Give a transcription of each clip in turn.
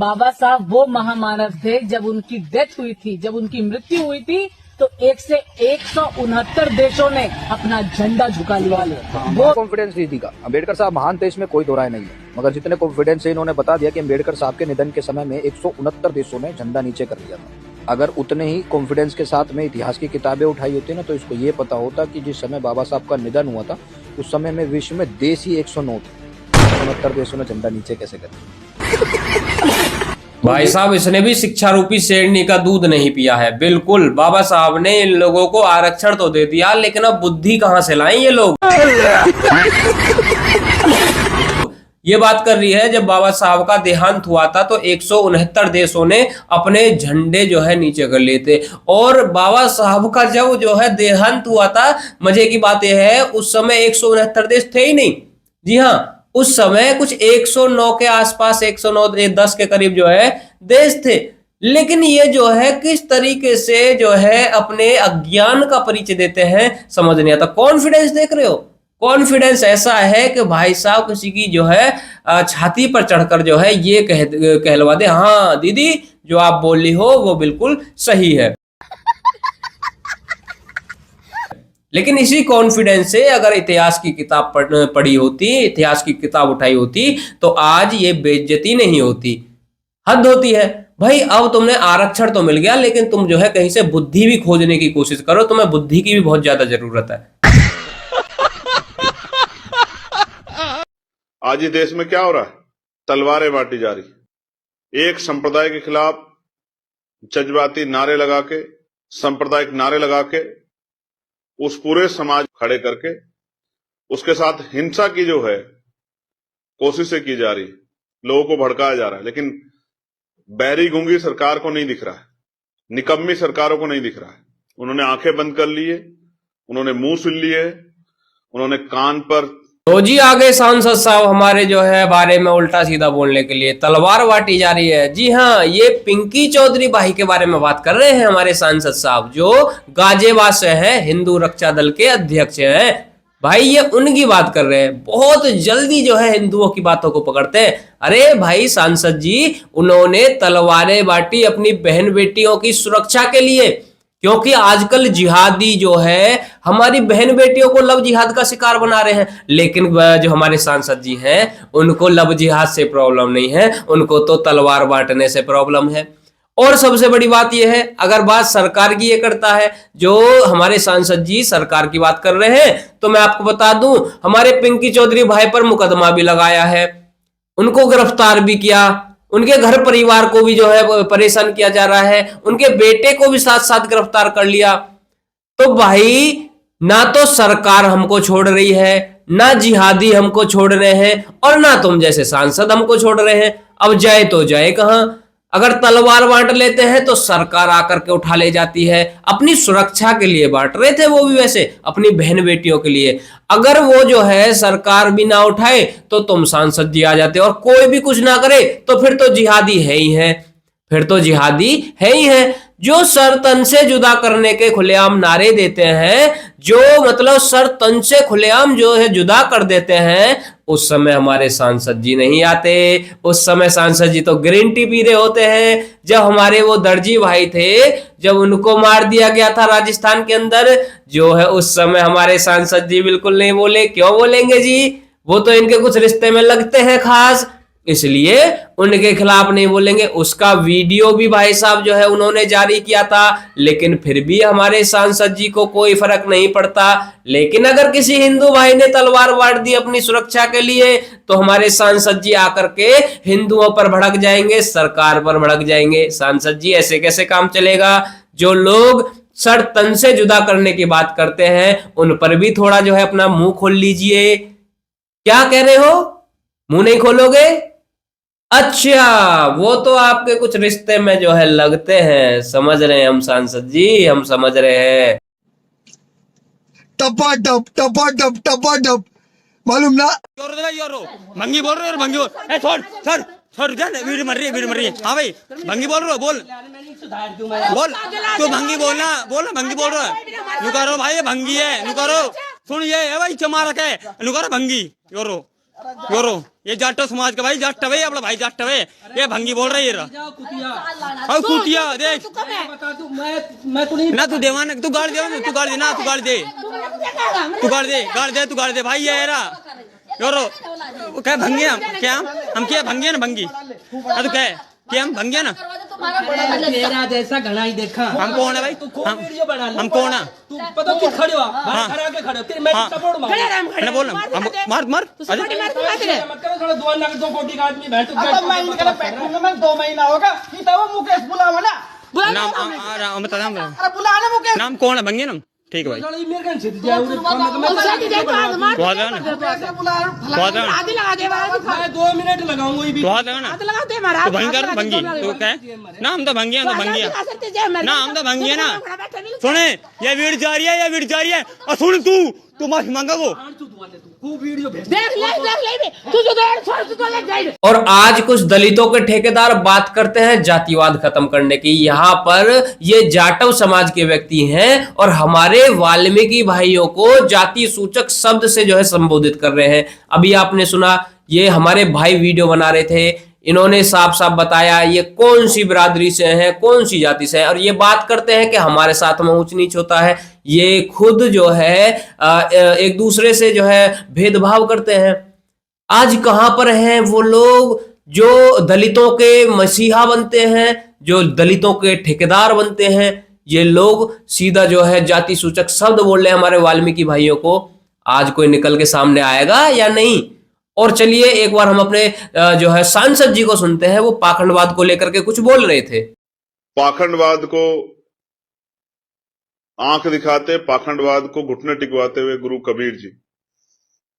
बाबा साहब वो महामानव थे, जब उनकी डेथ हुई थी, जब उनकी मृत्यु हुई थी, तो 169 देशों ने अपना झंडा झुका लिया। वो कॉन्फिडेंस थी का अम्बेडकर साहब महान थे, इसमें कोई दो राय नहीं है, मगर जितने कॉन्फिडेंस से इन्होंने बता दिया कि अम्बेडकर साहब के निधन के समय में 169 देशों ने झंडा नीचे कर लिया था। अगर उतने ही कॉन्फिडेंस के साथ में इतिहास की किताबें उठाई होती ना, तो इसको ये पता होता कि जिस समय बाबा साहब का निधन हुआ था उस समय में विश्व में देश ही 109 थे। 169 देशों ने झंडा नीचे कैसे कर दिया? भाई साहब, इसने भी शिक्षा रूपी शेरनी का दूध नहीं पिया है। बिल्कुल, बाबा साहब ने इन लोगों को आरक्षण तो दे दिया, लेकिन अब बुद्धि कहां से लाएं ये लोग। ये बात कर रही है, जब बाबा साहब का देहांत हुआ था तो 169 देशों ने अपने झंडे जो है नीचे कर लिए थे। और बाबा साहब का जब जो है देहांत हुआ था, मजे की बात यह है उस समय 169 देश थे ही नहीं। जी हाँ, उस समय कुछ 109 के आसपास, 109 10 के करीब जो है देश थे। लेकिन ये जो है किस तरीके से जो है अपने अज्ञान का परिचय देते हैं, समझ नहीं आता। कॉन्फिडेंस देख रहे हो, कॉन्फिडेंस ऐसा है कि भाई साहब किसी की जो है छाती पर चढ़कर जो है ये कहलवा दे, हाँ दीदी जो आप बोल रही हो वो बिल्कुल सही है। लेकिन इसी कॉन्फिडेंस से अगर इतिहास की किताब पढ़ी होती, इतिहास की किताब उठाई होती, तो आज ये बेइज्जती नहीं होती। हद होती है भाई। अब तुमने आरक्षण तो मिल गया, लेकिन तुम जो है कहीं से बुद्धि भी खोजने की कोशिश करो, तुम्हें बुद्धि की भी बहुत ज्यादा जरूरत है। आज ये देश में क्या हो रहा है? तलवारें बांटी जा रही। एक संप्रदाय के खिलाफ जज्बाती नारे लगा के, सांप्रदायिक नारे लगा के उस पूरे समाज खड़े करके उसके साथ हिंसा की जो है कोशिशें की जा रही, लोगों को भड़काया जा रहा है। लेकिन बैरी गूंगी सरकार को नहीं दिख रहा है, निकम्मी सरकारों को नहीं दिख रहा है। उन्होंने आंखें बंद कर ली है, उन्होंने मुंह सुन लिए, उन्होंने कान पर। तो जी आगे सांसद साहब हमारे जो है बारे में उल्टा सीधा बोलने के लिए तलवार बांटी जा रही है। जी हाँ, ये पिंकी चौधरी भाई के बारे में बात कर रहे हैं हमारे सांसद साहब, जो गाजियाबाद से हैं, हिंदू रक्षा दल के अध्यक्ष हैं। भाई ये उनकी बात कर रहे हैं। बहुत जल्दी जो है हिंदुओं की बातों को पकड़ते हैं। अरे भाई सांसद जी, उन्होंने तलवारें बांटी अपनी बहन बेटियों की सुरक्षा के लिए, क्योंकि आजकल जिहादी जो है हमारी बहन बेटियों को लव जिहाद का शिकार बना रहे हैं। लेकिन जो हमारे सांसद जी हैं उनको लव जिहाद से प्रॉब्लम नहीं है, उनको तो तलवार बांटने से प्रॉब्लम है। और सबसे बड़ी बात यह है, अगर बात सरकार की ये करता है, जो हमारे सांसद जी सरकार की बात कर रहे हैं, तो मैं आपको बता दूं हमारे पिंकी चौधरी भाई पर मुकदमा भी लगाया है, उनको गिरफ्तार भी किया, उनके घर परिवार को भी जो है परेशान किया जा रहा है, उनके बेटे को भी साथ साथ गिरफ्तार कर लिया। तो भाई ना तो सरकार हमको छोड़ रही है, ना जिहादी हमको छोड़ रहे हैं, और ना तुम जैसे सांसद हमको छोड़ रहे हैं। अब जाए तो जाए कहां? अगर तलवार बांट लेते हैं तो सरकार आकर के उठा ले जाती है। अपनी सुरक्षा के लिए बांट रहे थे वो भी, वैसे अपनी बहन बेटियों के लिए। अगर वो जो है सरकार भी ना उठाए तो तुम सांसद जी आ जाते, और कोई भी कुछ ना करे तो फिर तो जिहादी है ही है, फिर तो जिहादी है ही है। जो सर तन से जुदा करने के खुलेआम नारे देते हैं, जो मतलब सर तन से खुलेआम जो है जुदा कर देते हैं, उस समय हमारे सांसद जी नहीं आते। उस समय सांसद जी तो ग्रीन टी पी रहे होते हैं। जब हमारे वो दर्जी भाई थे, जब उनको मार दिया गया था राजस्थान के अंदर, जो है उस समय हमारे सांसद जी बिल्कुल नहीं बोले। क्यों बोलेंगे जी? वो तो इनके कुछ रिश्ते में लगते हैं खास, इसलिए उनके खिलाफ नहीं बोलेंगे। उसका वीडियो भी भाई साहब जो है उन्होंने जारी किया था, लेकिन फिर भी हमारे सांसद जी को कोई फर्क नहीं पड़ता। लेकिन अगर किसी हिंदू भाई ने तलवार बांट दी अपनी सुरक्षा के लिए, तो हमारे सांसद जी आकर के हिंदुओं पर भड़क जाएंगे, सरकार पर भड़क जाएंगे। सांसद जी ऐसे कैसे काम चलेगा? जो लोग सर तन से जुदा करने की बात करते हैं, उन पर भी थोड़ा जो है अपना मुंह खोल लीजिए। क्या कह रहे हो? मुंह नहीं खोलोगे? अच्छा, वो तो आपके कुछ रिश्ते में जो है लगते हैं, समझ रहे हैं हम सांसद जी, हम समझ रहे हैं। टपा मालूम ना? भंगी बोल रहे हो, भंगी बोल। छोड़ छोड़ क्या वीडियो मर रही है। हाँ भाई भंगी बोल रहे हो, बोल तू भंगी बोलना भंगी बोल रहा है। नुकारो भाई, ये भंगी है, नुकारो। सुन ये है भाई चमारक है, नुकारो भंगी योरो। गोरो ये जाटो समाज का भाई जाट है अपना भाई जाट है ये भंगी बोल रही है और कुतिया देख ना तू देवान तू गाड़ दे तू गाड़ दे ना तू गाड़ दे तू गाड़ दे भाई ये रा गोरो क्या भंगी हम क्या भंगी है ना भंगी तो क्या हम भंगी है ना तेरा जैसा घना ही देखा। हम कौन है भाई हम कौन है तू पता क्यों खड़े हो खड़ा के खड़े हो तेरे मैं सपोर्ट मैं बोल मार मार मत करो थोड़ा दुआ ना 2 कोटी का आदमी बैठ मैं 2 महीना होगा ये तो वो मुकेश बुलावा ना नाम बता बुलाना मुकेश नाम कौन है भंगी नाम ठीक है भाई मेरे कन से जाओ मैं 2 मिनट लगाऊंगा ये भी तो भंगी कर भंगी तो क्या ना हम तो भंगी है तो भंगी है ना हम तो भंगी है ना सुने ये वीडियो जा रही है और सुन तू माफी मांगा वो और आज कुछ दलितों के ठेकेदार बात करते हैं जातिवाद खत्म करने की। यहाँ पर ये जाटव समाज के व्यक्ति हैं और हमारे वाल्मीकि भाइयों को जाति सूचक शब्द से जो है संबोधित कर रहे हैं। अभी आपने सुना ये हमारे भाई वीडियो बना रहे थे, इन्होंने साफ साफ बताया ये कौन सी बिरादरी से हैं, कौन सी जाति से हैं, और ये बात करते हैं कि हमारे साथ में ऊंच नीच होता है। ये खुद जो है एक दूसरे से जो है भेदभाव करते हैं। आज कहां पर हैं वो लोग जो दलितों के मसीहा बनते हैं, जो दलितों के ठेकेदार बनते हैं? ये लोग सीधा जो है जाति सूचक शब्द बोल रहे हैं हमारे वाल्मीकि भाइयों को। आज कोई निकल के सामने आएगा या नहीं? और चलिए एक बार हम अपने जो है सांसद जी को सुनते हैं, वो पाखंडवाद को लेकर के कुछ बोल रहे थे। पाखंडवाद को आंख दिखाते, पाखंडवाद को घुटने टिकवाते हुए गुरु कबीर जी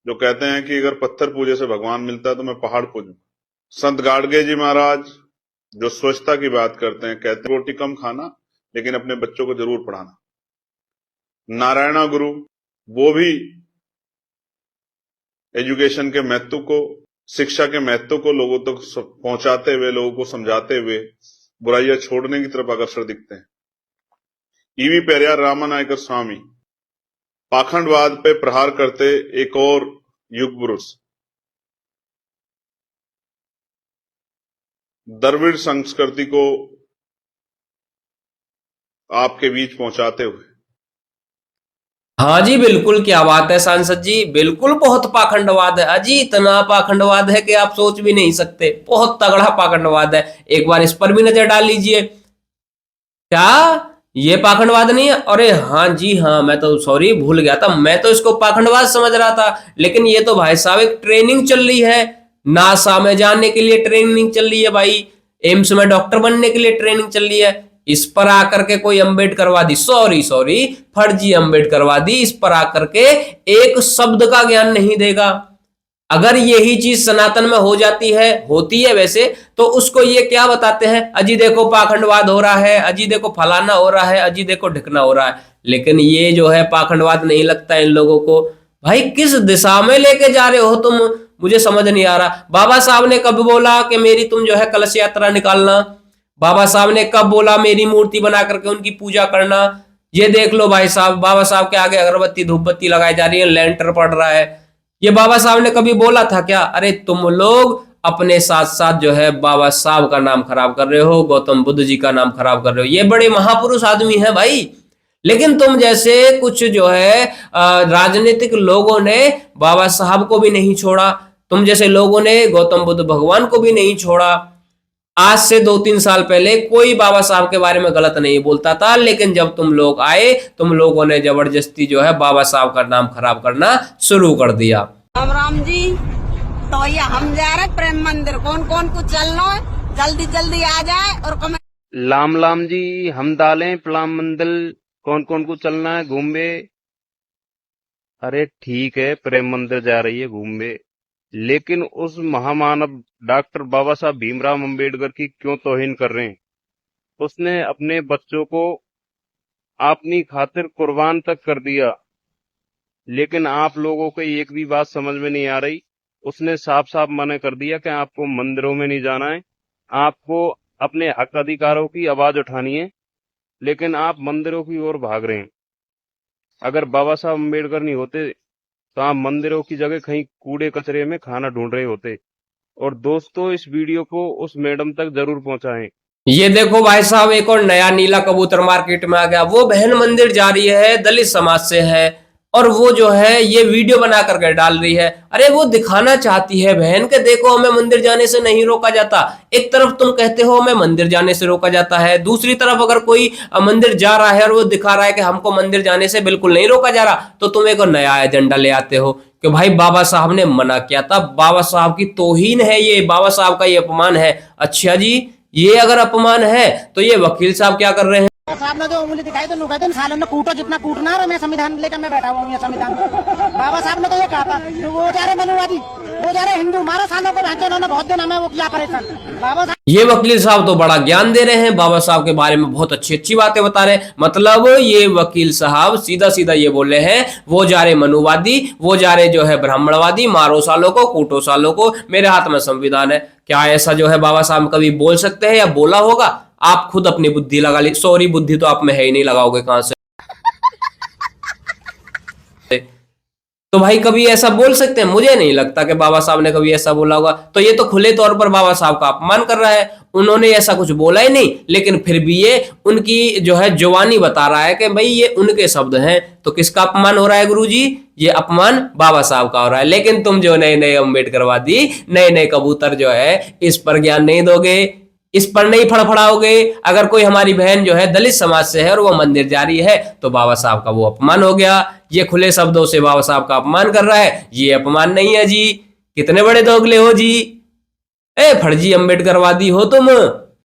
जो कहते हैं कि अगर पत्थर पूजे से भगवान मिलता है तो मैं पहाड़ पूजूं। संत गाडगे जी महाराज जो स्वच्छता की बात करते हैं, कहते हैं रोटी कम खाना लेकिन अपने बच्चों को जरूर पढ़ाना। नारायणा गुरु वो भी एजुकेशन के महत्व को, शिक्षा के महत्व को लोगों तक पहुंचाते हुए, लोगों को समझाते हुए बुराइयां छोड़ने की तरफ अग्रसर दिखते हैं। ईवी पेरियार रामानायकर स्वामी पाखंडवाद पे प्रहार करते एक और युग पुरुष द्रविड़ संस्कृति को आपके बीच पहुंचाते हुए। हाँ जी बिल्कुल, क्या बात है सांसद जी, बिल्कुल बहुत पाखंडवाद है अजी, इतना पाखंडवाद है कि आप सोच भी नहीं सकते। बहुत तगड़ा पाखंडवाद है, एक बार इस पर भी नजर डाल लीजिए। क्या ये पाखंडवाद नहीं है? अरे हाँ जी हाँ, मैं तो सॉरी भूल गया था, मैं तो इसको पाखंडवाद समझ रहा था। लेकिन ये तो भाई साहब एक ट्रेनिंग चल रही है, नासा में जाने के लिए ट्रेनिंग चल रही है भाई, एम्स में डॉक्टर बनने के लिए ट्रेनिंग चल रही है। इस पर आकर के कोई अम्बेडकरवादी, सॉरी फर्जी अम्बेडकरवादी इस पर आकर के एक शब्द का ज्ञान नहीं देगा। अगर यही चीज सनातन में हो जाती है, होती है वैसे, तो उसको ये क्या बताते हैं, अजी देखो पाखंडवाद हो रहा है, अजी देखो फलाना हो रहा है, अजी देखो ढिकना हो रहा है। लेकिन ये जो है पाखंडवाद नहीं लगता इन लोगों को। भाई किस दिशा में लेके जा रहे हो तुम, मुझे समझ नहीं आ रहा। बाबा साहब ने कब बोला कि मेरी तुम जो है कलश यात्रा निकालना? बाबा साहब ने कब बोला मेरी मूर्ति बना करके उनकी पूजा करना? ये देख लो भाई साहब, बाबा साहब के आगे अगरबत्ती धूपबत्ती लगाई जा रही है, लेंटर पड़ रहा है। ये बाबा साहब ने कभी बोला था क्या? अरे तुम लोग अपने साथ साथ जो है बाबा साहब का नाम खराब कर रहे हो, गौतम बुद्ध जी का नाम खराब कर रहे हो। ये बड़े महापुरुष आदमी हैं भाई, लेकिन तुम जैसे कुछ जो है राजनीतिक लोगों ने बाबा साहब को भी नहीं छोड़ा, तुम जैसे लोगों ने गौतम बुद्ध भगवान को भी नहीं छोड़ा। आज से 2-3 साल पहले कोई बाबा साहब के बारे में गलत नहीं बोलता था, लेकिन जब तुम लोग आए, तुम लोगों ने जबरदस्ती जो है बाबा साहब का नाम खराब करना शुरू कर दिया। राम जी, तो ये हम जा रहे प्रेम मंदिर, कौन कौन को चलना है, जल्दी जल्दी आ जाए। और लाम लाम जी, हम डालें प्लाम मंदिर, कौन कौन को चलना है घूमे? अरे ठीक है, प्रेम मंदिर जा रही है घूमे, लेकिन उस महामानव डॉक्टर बाबा साहब भीमराव अंबेडकर की क्यों तौहीन कर रहे हैं? उसने अपने बच्चों को अपनी खातिर कुर्बान तक कर दिया, लेकिन आप लोगों को एक भी बात समझ में नहीं आ रही। उसने साफ साफ मना कर दिया कि आपको मंदिरों में नहीं जाना है, आपको अपने हक अधिकारों की आवाज उठानी है, लेकिन आप मंदिरों की ओर भाग रहे हैं। अगर बाबा साहब अम्बेडकर नहीं होते तो आप मंदिरों की जगह कहीं कूड़े कचरे में खाना ढूंढ रहे होते। और दोस्तों, इस वीडियो को उस मैडम तक जरूर पहुंचाएं। ये देखो भाई साहब, एक और नया नीला कबूतर मार्केट में आ गया। वो बहन मंदिर जा रही है, दलित समाज से है, और वो जो है ये वीडियो बना करके डाल रही है। अरे वो दिखाना चाहती है बहन के देखो हमें मंदिर जाने से नहीं रोका जाता। एक तरफ तुम कहते हो हमें मंदिर जाने से रोका जाता है, दूसरी तरफ अगर कोई मंदिर जा रहा है और वो दिखा रहा है कि हमको मंदिर जाने से बिल्कुल नहीं रोका जा रहा, तो तुम एक नया एजेंडा ले आते हो कि भाई बाबा साहब ने मना किया था, बाबा साहब की तौहीन है ये, बाबा साहब का ये अपमान है। अच्छा जी, ये अगर अपमान है तो ये वकील साहब क्या कर रहे हैं? साहब ने जो उंगली दिखाई तो कहते हैं सालों ने कूटो जितना कूटना है, मैं संविधान लेकर मैं बैठा हुआ हूँ। संविधान बाबा साहब ने तो ये कहा था, वो जा रहे मनुवादी, वो जा रहे हिंदू, हमारा सालों को रहते उन्होंने बहुत दिन हमें वो किया परेशान। बाबा साहब, ये वकील साहब तो बड़ा ज्ञान दे रहे हैं, बाबा साहब के बारे में बहुत अच्छी अच्छी बातें बता रहे हैं। मतलब ये वकील साहब सीधा सीधा ये बोल रहे हैं, वो जा रहे मनुवादी, वो जा रहे जो है ब्राह्मणवादी, मारो सालों को, कूटो सालों को, मेरे हाथ में संविधान है। क्या ऐसा जो है बाबा साहब कभी बोल सकते हैं या बोला होगा? आप खुद अपनी बुद्धि लगा ली। सॉरी, बुद्धि तो आप में है ही नहीं, लगाओगे कहां से? तो भाई कभी ऐसा बोल सकते हैं? मुझे नहीं लगता कि बाबा साहब ने कभी ऐसा बोला होगा। तो ये तो खुले तौर पर बाबा साहब का अपमान कर रहा है। उन्होंने ऐसा कुछ बोला ही नहीं, लेकिन फिर भी ये उनकी जो है जुबानी बता रहा है कि भाई ये उनके शब्द हैं। तो किसका अपमान हो रहा है गुरुजी? ये अपमान बाबा साहब का हो रहा है। लेकिन तुम जो नए नए अम्बेडकरवादी, नए नए कबूतर जो है, इस पर ज्ञान नहीं दोगे, इस पर नहीं फड़फड़ाओगे। अगर कोई हमारी बहन जो है दलित समाज से है और वो मंदिर जा रही है तो बाबा साहब का वो अपमान हो गया। ये खुले शब्दों से बाबा साहब का अपमान कर रहा है, ये अपमान नहीं है जी। कितने बड़े दोगले हो जी, ए फर्जी अम्बेडकरवादी हो तुम।